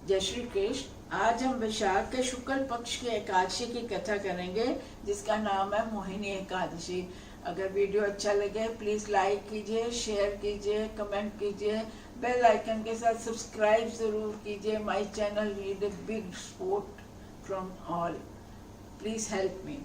जय श्री कृष्ण। आज हम वैशाख के शुक्ल पक्ष के एकादशी की कथा करेंगे जिसका नाम है मोहिनी एकादशी। अगर वीडियो अच्छा लगे प्लीज लाइक कीजिए, शेयर कीजिए, कमेंट कीजिए, बेल आइकन के साथ सब्सक्राइब जरूर कीजिए। My channel need a big support from all, please help me.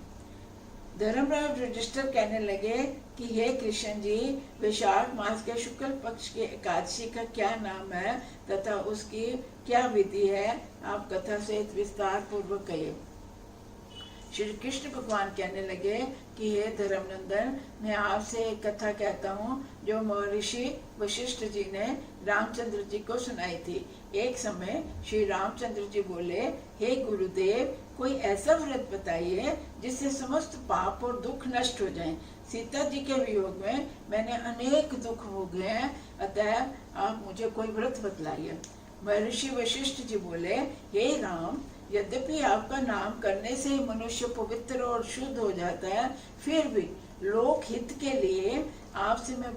Dharmraj रजिस्टर कहने लगे कि हे कृष्ण जी, वैशाख मास के शुक्ल पक्ष के एकादशी का क्या नाम है तथा उसकी क्या विधि है, आप कथा से विस्तार पूर्वक कहिए। श्री कृष्ण भगवान कहने लगे कि हे धर्मनंदन, मैं आपसे एक कथा कहता हूँ जो महर्षि वशिष्ठ जी ने रामचंद्र जी को सुनाई थी। एक समय श्री रामचंद्र जी बोले, हे गुरुदेव, कोई ऐसा व्रत बताइए जिससे समस्त पाप और दुख नष्ट हो जाएं। सीता जी के वियोग में मैंने अनेक दुख भोगे हैं, अतः आप मुझे कोई व्रत बतलाइए। महर्षि वशिष्ठ जी बोले, हे राम, यद्यपि आपका नाम करने से ही मनुष्य पवित्र और शुद्ध हो जाता है, फिर भी लोक हित के लिए आपसे मैं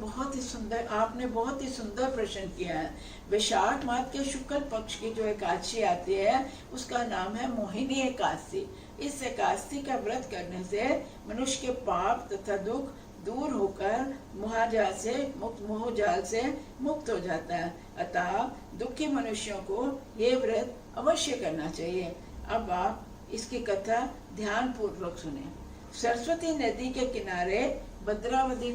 आपने बहुत ही सुंदर प्रश्न किया है। वैशाख मास के शुक्ल पक्ष की जो एकादशी आती है उसका नाम है मोहिनी एकादशी। इस एकादशी का व्रत करने से मनुष्य के पाप तथा दुख दूर होकर मोह जाल से मुक्त हो जाता है। अतः दुखी मनुष्यों को ये व्रत अवश्य करना चाहिए। अब आप इसकी कथा ध्यान पूर्वक सुने। सरस्वती नदी के किनारे भद्रावती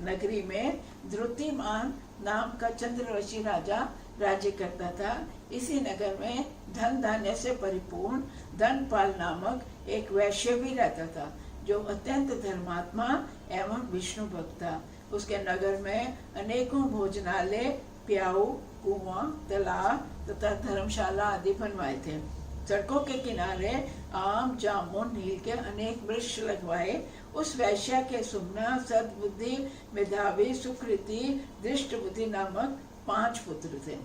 नगरी में ध्रुतिमान नाम का चंद्रवंशी राजा राज्य करता था। इसी नगर में धन धान्य से परिपूर्ण धनपाल नामक एक वैश्य भी रहता था जो अत्यंत धर्मात्मा एवं विष्णु भक्त था। उसके नगर में अनेकों भोजनालय, प्याऊ, कुआं, तालाब तथा धर्मशाला आदि बनवाए थे। सड़कों के किनारे आम, जामुन, नील के अनेक वृक्ष लगवाए। उस वैश्या के सुमना, सद्बुद्धि, मेधावी, सुकृति, दृष्ट बुद्धि नामक 5 पुत्र थे।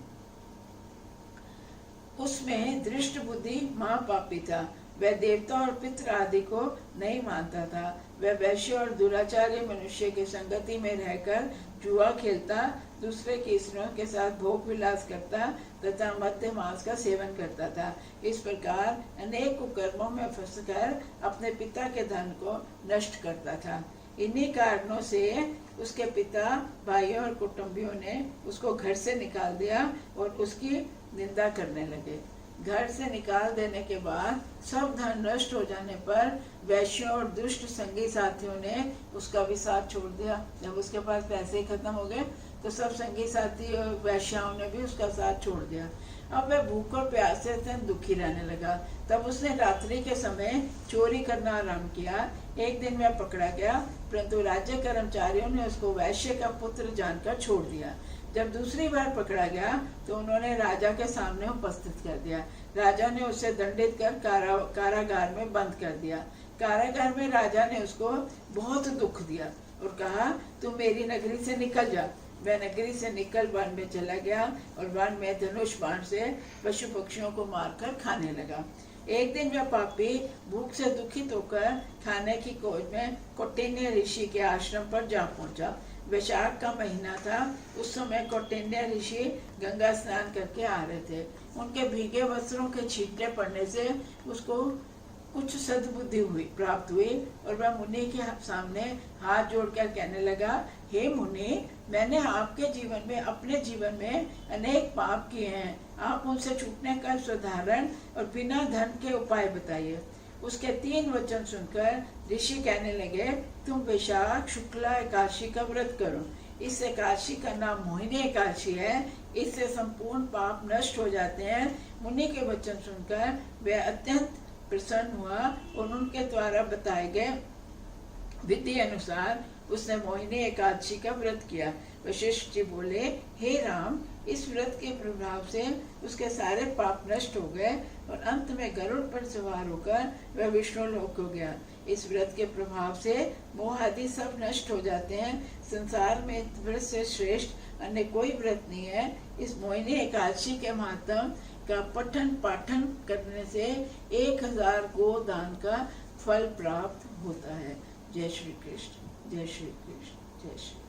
उसमें दृष्ट बुद्धि महापापी था। वह देवता और पितृ आदि को नहीं मानता था। वह वैश्य और दुराचारी मनुष्य की संगति में रहकर जुआ खेलता, दूसरे की स्त्रियों के साथ भोग विलास करता तथा मद्य मांस का सेवन करता था। इस प्रकार अनेक कुकर्मों में फंसकर अपने पिता के धन को नष्ट करता था। इन्हीं कारणों से उसके पिता, भाइयों और कुटुंबियों ने उसको घर से निकाल दिया और उसकी निंदा करने लगे। घर से निकाल देने के बाद सब धन नष्ट हो जाने पर वैश्यों और दुष्ट संगी साथियों ने उसका भी साथ छोड़ दिया। जब उसके पास पैसे खत्म हो गए तो सब संगी साथी और वैश्याओं ने भी उसका साथ छोड़ दिया। अब वह भूख और प्यास से अत्यंत दुखी रहने लगा। तब उसने रात्रि के समय चोरी करना आरंभ किया। एक दिन वह पकड़ा गया, परंतु राज्य कर्मचारियों ने उसको वैश्य का पुत्र जानकर छोड़ दिया। जब दूसरी बार पकड़ा गया तो उन्होंने राजा के सामने उपस्थित कर दिया। राजा ने उसे दंडित कर कारागार में बंद कर दिया। कारागार में राजा ने उसको बहुत दुख दिया और कहा, तुम मेरी नगरी से निकल जा। वह नगरी से निकल वन में चला गया और वन में धनुष बाण से पशु पक्षियों को मारकर खाने लगा। एक दिन वह पापी भूख से दुखित होकर खाने की खोज में कौटिन्य ऋषि के आश्रम पर जा पहुंचा। वैशाख का महीना था। उस समय कौटिन्य ऋषि गंगा स्नान करके आ रहे थे। उनके भीगे वस्त्रों के छींटे पड़ने से उसको कुछ सद्बुद्धि प्राप्त हुई और वह मुनि के सामने हाथ जोड़कर कहने लगा, हे मुनि, मैंने आपके जीवन में अपने जीवन में अनेक पाप किए हैं। आप उनसे छूटने का साधारण और बिना धन के उपाय बताइए। उसके 3 वचन सुनकर ऋषि कहने लगे, तुम वैशाख शुक्ला एकादशी का व्रत करो। इस एकादशी का नाम मोहिनी एकादशी है। इससे संपूर्ण पाप नष्ट हो जाते हैं। मुनि के वचन सुनकर वह अत्यंत प्रसन्न हुआ और उनके द्वारा बताए गए विधि अनुसार उसने मोहिनी एकादशी का व्रत किया। वशिष्ठ जी बोले, हे राम, इस व्रत के प्रभाव से उसके सारे पाप नष्ट हो गए और अंत में गरुड़ पर सवार होकर वह विष्णु लोक हो गया। इस व्रत के प्रभाव से मोह आदि सब नष्ट हो जाते हैं। संसार में इस व्रत से श्रेष्ठ अन्य कोई व्रत नहीं है। इस मोहिनी एकादशी के महात्म का पठन पाठन करने से 1000 गोदान का फल प्राप्त होता है। जय श्री कृष्ण, जय श्री कृष्ण, जय श्री।